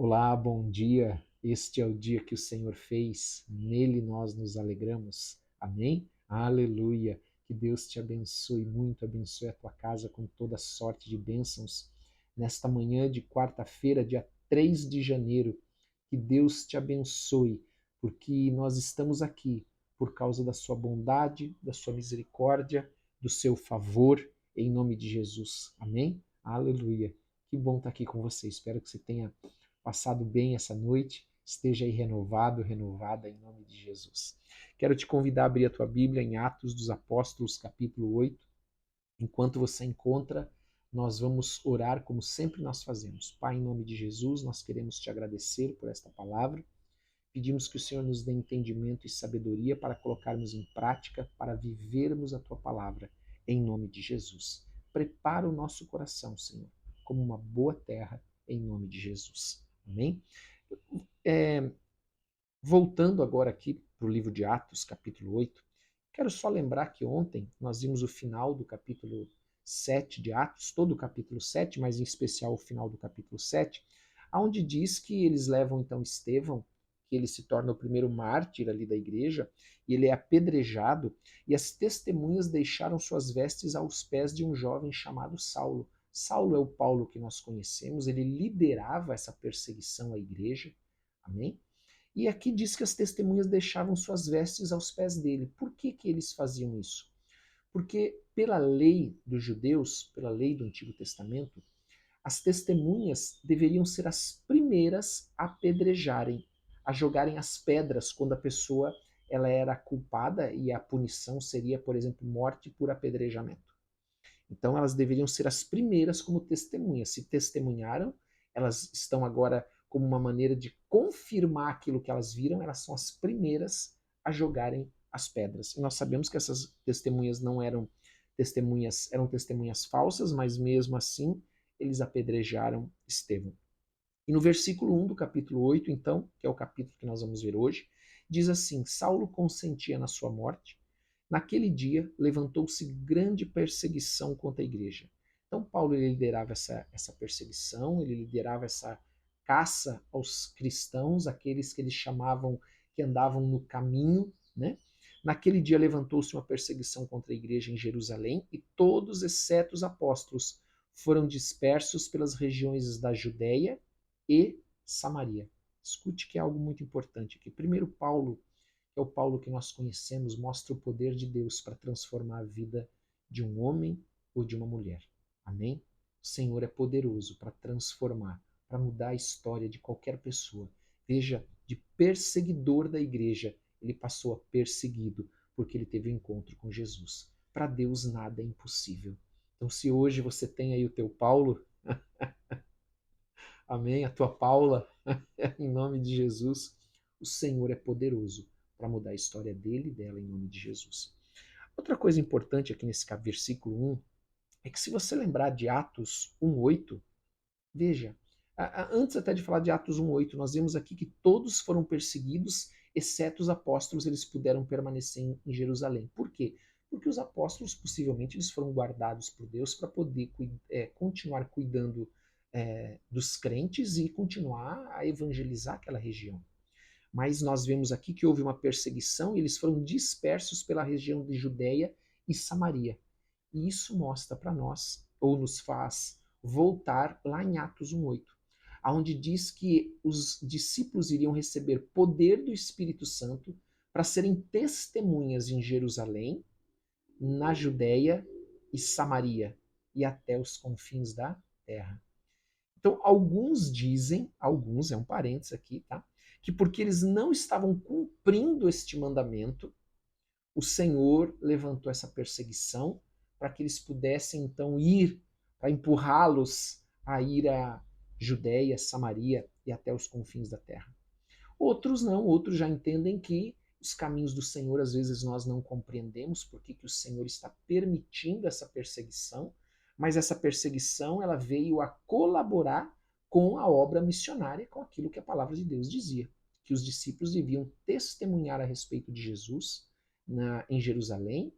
Olá, bom dia. Este é o dia que o Senhor fez, nele nós nos alegramos. Amém? Aleluia. Que Deus te abençoe muito, abençoe a tua casa com toda sorte de bênçãos. Nesta manhã de quarta-feira, dia 3 de janeiro, que Deus te abençoe, porque nós estamos aqui por causa da sua bondade, da sua misericórdia, do seu favor, em nome de Jesus. Amém? Aleluia. Que bom estar aqui com você. Espero que você tenha passado bem essa noite, esteja aí renovado, renovada em nome de Jesus. Quero te convidar a abrir a tua Bíblia em Atos dos Apóstolos, capítulo 8. Enquanto você encontra, nós vamos orar como sempre nós fazemos. Pai, em nome de Jesus, nós queremos te agradecer por esta palavra. Pedimos que o Senhor nos dê entendimento e sabedoria para colocarmos em prática, para vivermos a tua palavra, em nome de Jesus. Prepara o nosso coração, Senhor, como uma boa terra, em nome de Jesus. Amém? É, Voltando agora aqui para o livro de Atos, capítulo 8, quero só lembrar que ontem nós vimos o final do capítulo 7 de Atos, todo o capítulo 7, mas em especial o final do capítulo 7, onde diz que eles levam então Estevão, que ele se torna o primeiro mártir ali da igreja, e ele é apedrejado, e as testemunhas deixaram suas vestes aos pés de um jovem chamado Saulo. Saulo é o Paulo que nós conhecemos, ele liderava essa perseguição à igreja, amém? E aqui diz que as testemunhas deixavam suas vestes aos pés dele. Por que que eles faziam isso? Porque pela lei dos judeus, pela lei do Antigo Testamento, as testemunhas deveriam ser as primeiras a apedrejarem, a jogarem as pedras quando a pessoa ela era culpada e a punição seria, por exemplo, morte por apedrejamento. Então elas deveriam ser as primeiras como testemunhas. Se testemunharam, elas estão agora como uma maneira de confirmar aquilo que elas viram, elas são as primeiras a jogarem as pedras. E nós sabemos que essas testemunhas não eram testemunhas, eram testemunhas falsas, mas mesmo assim eles apedrejaram Estevão. E no versículo 1 do capítulo 8, então, que é o capítulo que nós vamos ver hoje, diz assim: Saulo consentia na sua morte. Naquele dia levantou-se grande perseguição contra a igreja. Então Paulo ele liderava essa perseguição, ele liderava essa caça aos cristãos, aqueles que eles chamavam que andavam no caminho, né? Naquele dia levantou-se uma perseguição contra a igreja em Jerusalém e todos, exceto os apóstolos, foram dispersos pelas regiões da Judéia e Samaria. Escute que é algo muito importante aqui. Primeiro, Paulo, que é o Paulo que nós conhecemos, mostra o poder de Deus para transformar a vida de um homem ou de uma mulher. Amém? O Senhor é poderoso para transformar, para mudar a história de qualquer pessoa. Veja, de perseguidor da igreja, ele passou a perseguido, porque ele teve um encontro com Jesus. Para Deus nada é impossível. Então, se hoje você tem aí o teu Paulo, amém, a tua Paula, em nome de Jesus, o Senhor é poderoso para mudar a história dele e dela em nome de Jesus. Outra coisa importante aqui nesse versículo 1 é que se você lembrar de Atos 1:8, veja, antes até de falar de Atos 1:8, nós vemos aqui que todos foram perseguidos, exceto os apóstolos, eles puderam permanecer em Jerusalém. Por quê? Porque os apóstolos, possivelmente, eles foram guardados por Deus para poder continuar cuidando dos crentes e continuar a evangelizar aquela região. Mas nós vemos aqui que houve uma perseguição e eles foram dispersos pela região de Judéia e Samaria. E isso mostra para nós, ou nos faz voltar lá em Atos 1:8, onde diz que os discípulos iriam receber poder do Espírito Santo para serem testemunhas em Jerusalém, na Judéia e Samaria e até os confins da terra. Então, alguns dizem, alguns, é um parênteses aqui, tá? Que porque eles não estavam cumprindo este mandamento, o Senhor levantou essa perseguição para que eles pudessem então ir, para empurrá-los a ir a Judéia, Samaria e até os confins da terra. Outros não, outros já entendem que os caminhos do Senhor às vezes nós não compreendemos porque que o Senhor está permitindo essa perseguição, mas essa perseguição ela veio a colaborar com a obra missionária, com aquilo que a palavra de Deus dizia, que os discípulos deviam testemunhar a respeito de Jesus em Jerusalém,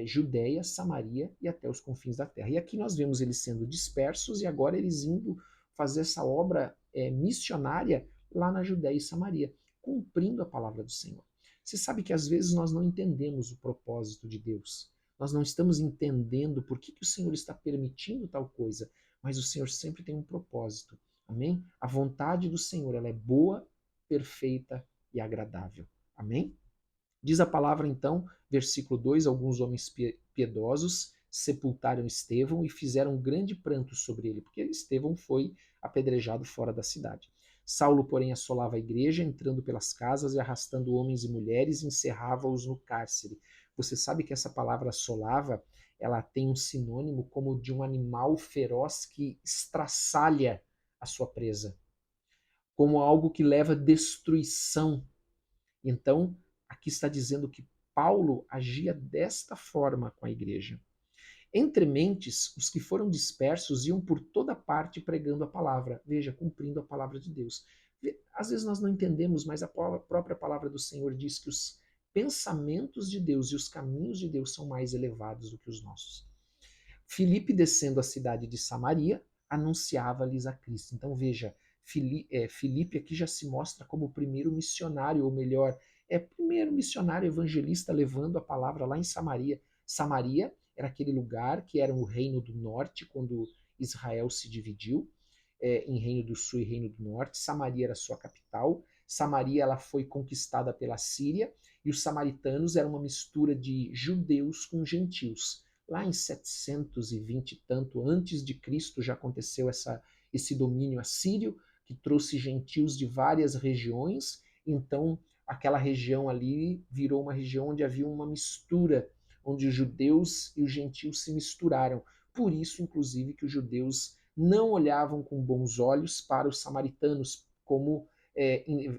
Judéia, Samaria e até os confins da terra. E aqui nós vemos eles sendo dispersos e agora eles indo fazer essa obra missionária lá na Judéia e Samaria, cumprindo a palavra do Senhor. Você sabe que às vezes nós não entendemos o propósito de Deus. Nós não estamos entendendo por que o Senhor está permitindo tal coisa, mas o Senhor sempre tem um propósito. Amém? A vontade do Senhor, ela é boa, perfeita e agradável. Amém? Diz a palavra então, versículo 2, alguns homens piedosos sepultaram Estevão e fizeram um grande pranto sobre ele, porque Estevão foi apedrejado fora da cidade. Saulo, porém, assolava a igreja, entrando pelas casas e arrastando homens e mulheres, encerrava-os no cárcere. Você sabe que essa palavra assolava, ela tem um sinônimo como de um animal feroz que estraçalha a sua presa, como algo que leva destruição. Então, aqui está dizendo que Paulo agia desta forma com a igreja. Entre mentes, os que foram dispersos iam por toda parte pregando a palavra. Veja, cumprindo a palavra de Deus. Às vezes nós não entendemos, mas a própria palavra do Senhor diz que os pensamentos de Deus e os caminhos de Deus são mais elevados do que os nossos. Filipe, descendo a cidade de Samaria, anunciava-lhes a Cristo. Então veja, Filipe aqui já se mostra como o primeiro missionário, ou melhor, primeiro missionário evangelista levando a palavra lá em Samaria. Samaria era aquele lugar que era o reino do norte, quando Israel se dividiu em reino do sul e reino do norte. Samaria era sua capital. Samaria ela foi conquistada pela Síria, e os samaritanos eram uma mistura de judeus com gentios. Lá em 720 e tanto antes de Cristo já aconteceu esse domínio assírio, que trouxe gentios de várias regiões. Então aquela região ali virou uma região onde havia uma mistura, onde os judeus e os gentios se misturaram. Por isso, inclusive, que os judeus não olhavam com bons olhos para os samaritanos, como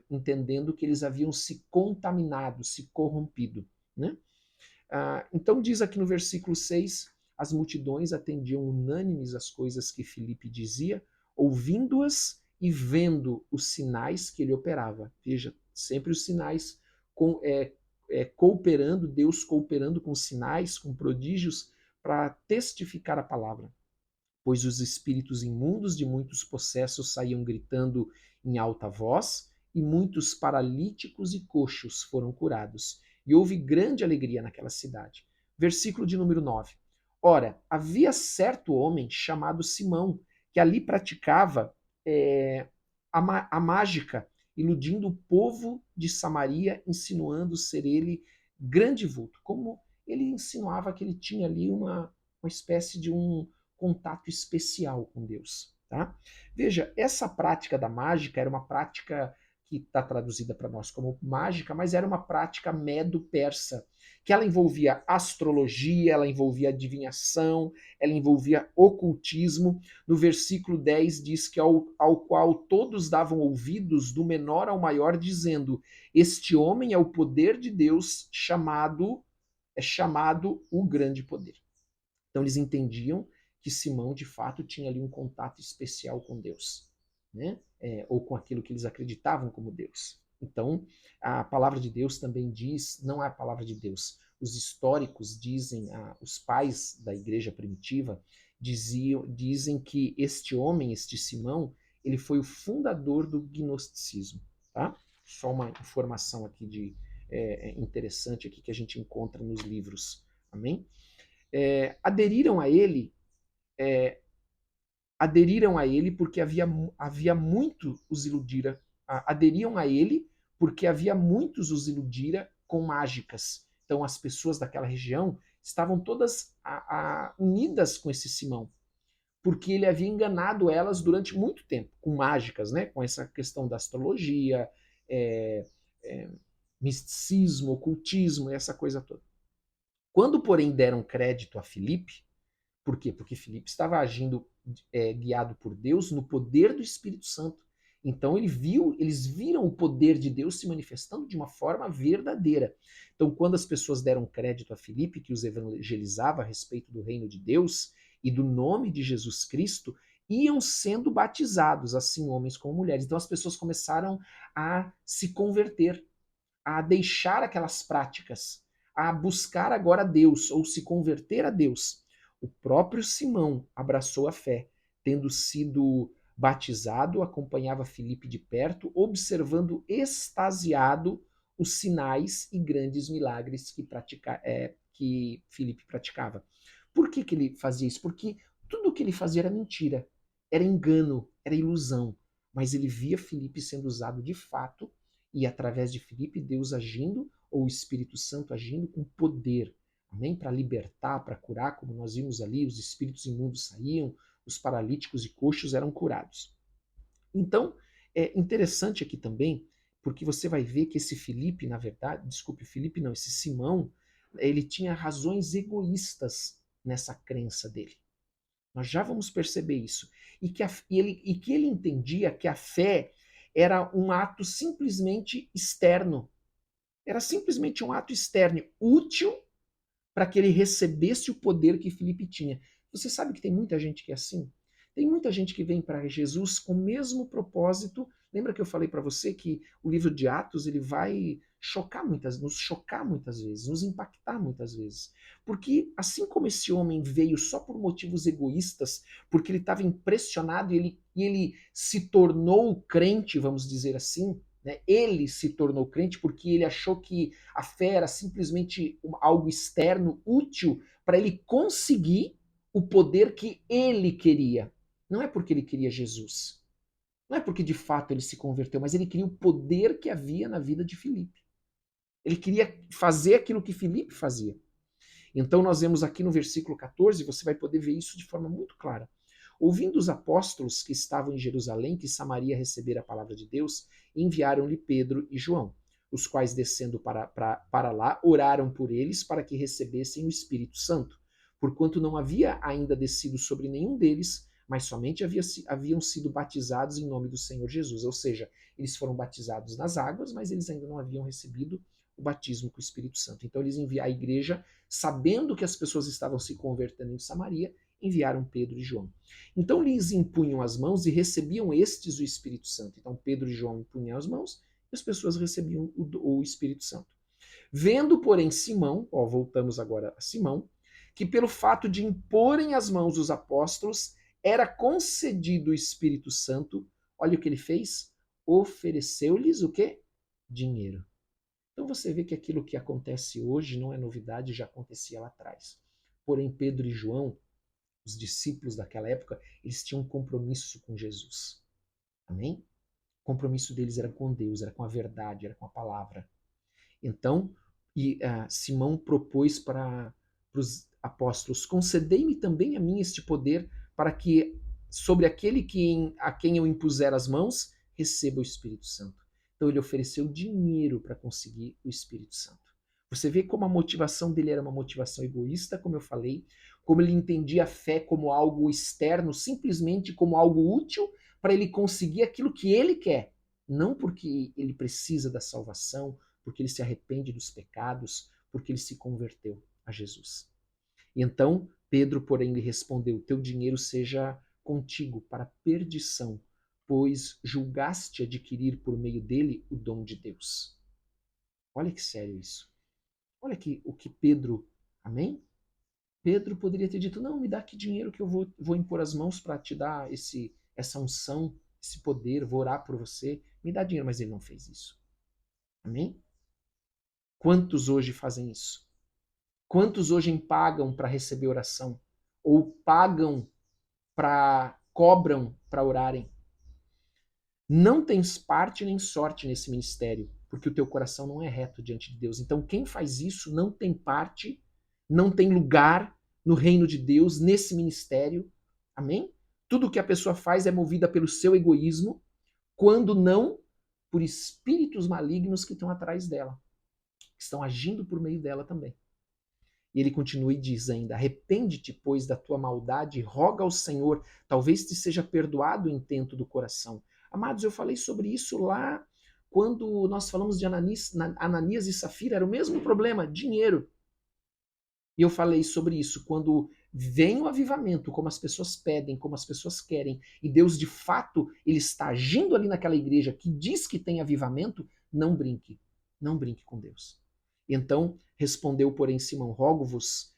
entendendo que eles haviam se contaminado, se corrompido, né? Então diz aqui no versículo 6, as multidões atendiam unânimes às coisas que Filipe dizia, ouvindo-as e vendo os sinais que ele operava. Veja, sempre os sinais cooperando, Deus cooperando com sinais, com prodígios, para testificar a palavra. Pois os espíritos imundos de muitos possessos saíam gritando em alta voz, e muitos paralíticos e coxos foram curados. E houve grande alegria naquela cidade. Versículo de número 9. Ora, havia certo homem chamado Simão, que ali praticava a mágica, iludindo o povo de Samaria, insinuando ser ele grande vulto. Como ele insinuava que ele tinha ali uma espécie de um contato especial com Deus. Tá? Veja, essa prática da mágica era uma prática que está traduzida para nós como mágica, mas era uma prática medo-persa, que ela envolvia astrologia, ela envolvia adivinhação, ela envolvia ocultismo. No versículo 10 diz que ao qual todos davam ouvidos, do menor ao maior, dizendo: este homem é o poder de Deus, chamado o grande poder. Então eles entendiam que Simão, de fato, tinha ali um contato especial com Deus, né? Ou com aquilo que eles acreditavam como Deus. Então, a palavra de Deus também diz, não é a palavra de Deus, os históricos dizem, os pais da igreja primitiva dizem que este homem, este Simão, ele foi o fundador do gnosticismo. Tá? Só uma informação aqui interessante aqui que a gente encontra nos livros. Amém? Aderiram a ele porque havia muito os iludira. Aderiam a ele porque havia muitos os iludira com mágicas. Então as pessoas daquela região estavam todas unidas com esse Simão, porque ele havia enganado elas durante muito tempo com mágicas, né? Com essa questão da astrologia, misticismo, ocultismo, essa coisa toda. Quando, porém, deram crédito a Filipe, por quê? Porque Filipe estava agindo guiado por Deus no poder do Espírito Santo. Então eles viram o poder de Deus se manifestando de uma forma verdadeira. Então, quando as pessoas deram crédito a Filipe, que os evangelizava a respeito do reino de Deus e do nome de Jesus Cristo, iam sendo batizados, assim homens como mulheres. Então as pessoas começaram a se converter, a deixar aquelas práticas, a buscar agora Deus, ou se converter a Deus. O próprio Simão abraçou a fé, tendo sido batizado, acompanhava Filipe de perto, observando extasiado os sinais e grandes milagres que Filipe praticava. Por que ele fazia isso? Porque tudo o que ele fazia era mentira, era engano, era ilusão. Mas ele via Filipe sendo usado de fato, e através de Filipe, Deus agindo, ou o Espírito Santo agindo com poder. Amém? Para libertar, para curar, como nós vimos ali, os espíritos imundos saíam, os paralíticos e coxos eram curados. Então, é interessante aqui também, porque você vai ver que esse Filipe, na verdade, desculpe, Filipe não, esse Simão, ele tinha razões egoístas nessa crença dele. Nós já vamos perceber isso. E que ele entendia que a fé era um ato simplesmente externo. Era simplesmente um ato externo, útil para que ele recebesse o poder que Filipe tinha. Você sabe que tem muita gente que é assim? Tem muita gente que vem para Jesus com o mesmo propósito. Lembra que eu falei para você que o livro de Atos ele vai nos chocar muitas vezes, nos impactar muitas vezes. Porque assim como esse homem veio só por motivos egoístas, porque ele estava impressionado e ele se tornou crente, vamos dizer assim, né? Ele se tornou crente porque ele achou que a fé era simplesmente algo externo, útil, para ele conseguir o poder que ele queria. Não é porque ele queria Jesus. Não é porque de fato ele se converteu, mas ele queria o poder que havia na vida de Filipe. Ele queria fazer aquilo que Filipe fazia. Então nós vemos aqui no versículo 14, você vai poder ver isso de forma muito clara. Ouvindo os apóstolos que estavam em Jerusalém, que Samaria recebera a palavra de Deus, enviaram-lhe Pedro e João, os quais, descendo para lá, oraram por eles para que recebessem o Espírito Santo, porquanto não havia ainda descido sobre nenhum deles, mas somente haviam sido batizados em nome do Senhor Jesus. Ou seja, eles foram batizados nas águas, mas eles ainda não haviam recebido o batismo com o Espírito Santo. Então eles enviaram a igreja, sabendo que as pessoas estavam se convertendo em Samaria, enviaram Pedro e João. Então lhes impunham as mãos e recebiam estes o Espírito Santo. Então Pedro e João impunham as mãos e as pessoas recebiam o Espírito Santo. Vendo, porém, Simão, voltamos agora a Simão, que pelo fato de imporem as mãos os apóstolos, era concedido o Espírito Santo, olha o que ele fez, ofereceu-lhes o quê? Dinheiro. Então você vê que aquilo que acontece hoje não é novidade, já acontecia lá atrás. Porém, Pedro e João, os discípulos daquela época, eles tinham um compromisso com Jesus. Amém? O compromisso deles era com Deus, era com a verdade, era com a palavra. Então, Simão propôs para os apóstolos: concedei-me também a mim este poder, para que sobre aquele a quem eu impuser as mãos, receba o Espírito Santo. Então ele ofereceu dinheiro para conseguir o Espírito Santo. Você vê como a motivação dele era uma motivação egoísta, como eu falei, como ele entendia a fé como algo externo, simplesmente como algo útil para ele conseguir aquilo que ele quer, não porque ele precisa da salvação, porque ele se arrepende dos pecados, porque ele se converteu a Jesus. E então Pedro, porém, lhe respondeu: teu dinheiro seja contigo para perdição, pois julgaste adquirir por meio dele o dom de Deus. Olha que sério isso. Olha aqui o que Pedro, amém? Pedro poderia ter dito: não, me dá aqui dinheiro que eu vou impor as mãos para te dar essa unção, esse poder, vou orar por você, me dá dinheiro, mas ele não fez isso. Amém? Quantos hoje fazem isso? Quantos hoje pagam para receber oração? Ou cobram para orarem? Não tens parte nem sorte nesse ministério, porque o teu coração não é reto diante de Deus. Então quem faz isso não tem parte, não tem lugar no reino de Deus, nesse ministério. Amém? Tudo que a pessoa faz é movida pelo seu egoísmo, quando não por espíritos malignos que estão atrás dela, que estão agindo por meio dela também. E ele continua e diz ainda: arrepende-te, pois, da tua maldade, e roga ao Senhor, talvez te seja perdoado o intento do coração. Amados, eu falei sobre isso lá quando nós falamos de Ananias e Safira, era o mesmo problema, dinheiro. E eu falei sobre isso quando vem o avivamento, como as pessoas pedem, como as pessoas querem, e Deus de fato ele está agindo ali naquela igreja que diz que tem avivamento, não brinque, não brinque com Deus. Então respondeu, porém, Simão: rogo-vos,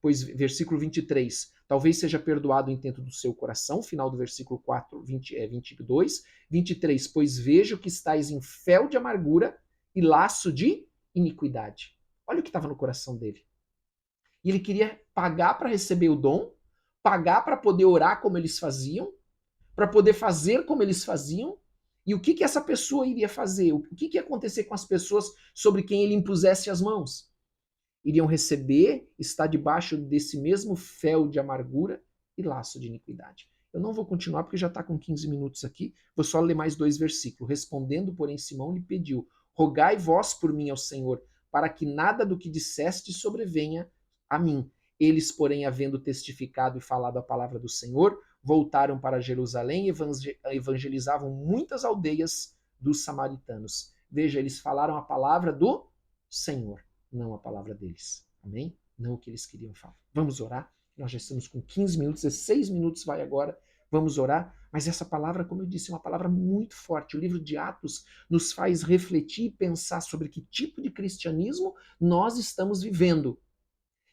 pois, versículo 23, Talvez seja perdoado o intento do seu coração, final do versículo 4, 22. 23, pois vejo que estáis em fel de amargura e laço de iniquidade. Olha o que estava no coração dele. E ele queria pagar para receber o dom, pagar para poder orar como eles faziam, para poder fazer como eles faziam. E o que essa pessoa iria fazer? O que ia acontecer com as pessoas sobre quem ele impusesse as mãos? Iriam receber, estar debaixo desse mesmo fel de amargura e laço de iniquidade. Eu não vou continuar porque já está com 15 minutos aqui, vou só ler mais 2 versículos. Respondendo, porém, Simão lhe pediu: rogai vós por mim ao Senhor, para que nada do que disseste sobrevenha a mim. Eles, porém, havendo testificado e falado a palavra do Senhor, voltaram para Jerusalém e evangelizavam muitas aldeias dos samaritanos. Veja, eles falaram a palavra do Senhor, não a palavra deles. Amém? Não o que eles queriam falar. Vamos orar? Nós já estamos com 15 minutos, 16 minutos vai agora. Vamos orar. Mas essa palavra, como eu disse, é uma palavra muito forte. O livro de Atos nos faz refletir e pensar sobre que tipo de cristianismo nós estamos vivendo.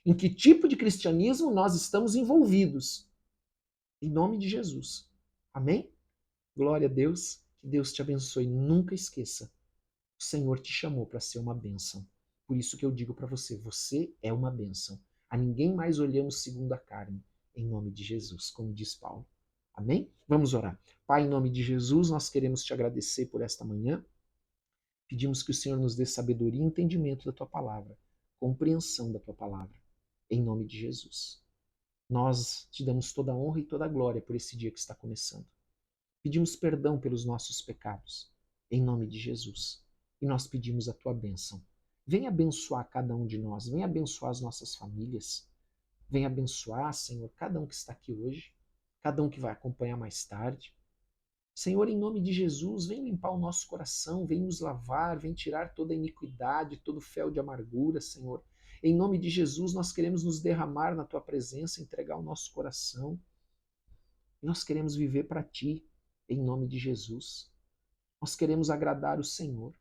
Em que tipo de cristianismo nós estamos envolvidos. Em nome de Jesus. Amém? Glória a Deus. Que Deus te abençoe. Nunca esqueça. O Senhor te chamou para ser uma bênção. Por isso que eu digo para você, você é uma bênção. A ninguém mais olhamos segundo a carne. Em nome de Jesus, como diz Paulo. Amém? Vamos orar. Pai, em nome de Jesus, nós queremos te agradecer por esta manhã. Pedimos que o Senhor nos dê sabedoria e entendimento da tua palavra, compreensão da tua palavra. Em nome de Jesus. Nós te damos toda a honra e toda a glória por esse dia que está começando. Pedimos perdão pelos nossos pecados. Em nome de Jesus. E nós pedimos a tua bênção. Venha abençoar cada um de nós, venha abençoar as nossas famílias, venha abençoar, Senhor, cada um que está aqui hoje, cada um que vai acompanhar mais tarde. Senhor, em nome de Jesus, vem limpar o nosso coração, vem nos lavar, vem tirar toda a iniquidade, todo o fel de amargura, Senhor. Em nome de Jesus, nós queremos nos derramar na tua presença, entregar o nosso coração. Nós queremos viver para ti, em nome de Jesus. Nós queremos agradar o Senhor.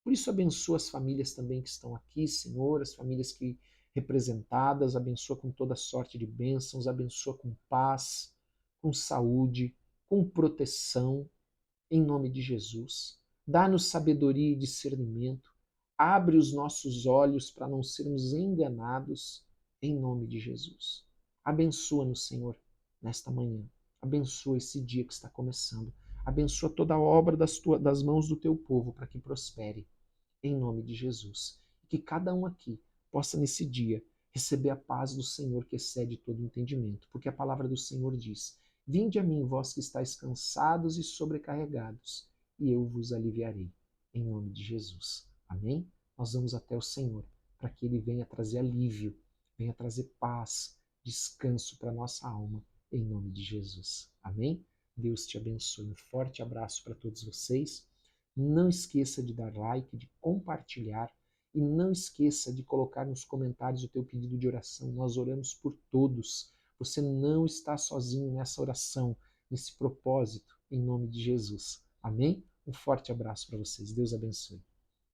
Por isso, abençoa as famílias também que estão aqui, Senhor, as famílias que representadas, abençoa com toda sorte de bênçãos, abençoa com paz, com saúde, com proteção, em nome de Jesus. Dá-nos sabedoria e discernimento, abre os nossos olhos para não sermos enganados, em nome de Jesus. Abençoa-nos, Senhor, nesta manhã. Abençoa esse dia que está começando. Abençoa toda a obra das mãos do teu povo para que prospere. Em nome de Jesus. E que cada um aqui possa, nesse dia, receber a paz do Senhor que excede todo entendimento. Porque a palavra do Senhor diz: vinde a mim, vós que estáis cansados e sobrecarregados, e eu vos aliviarei. Em nome de Jesus. Amém? Nós vamos até o Senhor para que Ele venha trazer alívio, venha trazer paz, descanso para a nossa alma. Em nome de Jesus. Amém? Deus te abençoe. Um forte abraço para todos vocês. Não esqueça de dar like, de compartilhar e não esqueça de colocar nos comentários o teu pedido de oração. Nós oramos por todos. Você não está sozinho nessa oração, nesse propósito, em nome de Jesus. Amém? Um forte abraço para vocês. Deus abençoe.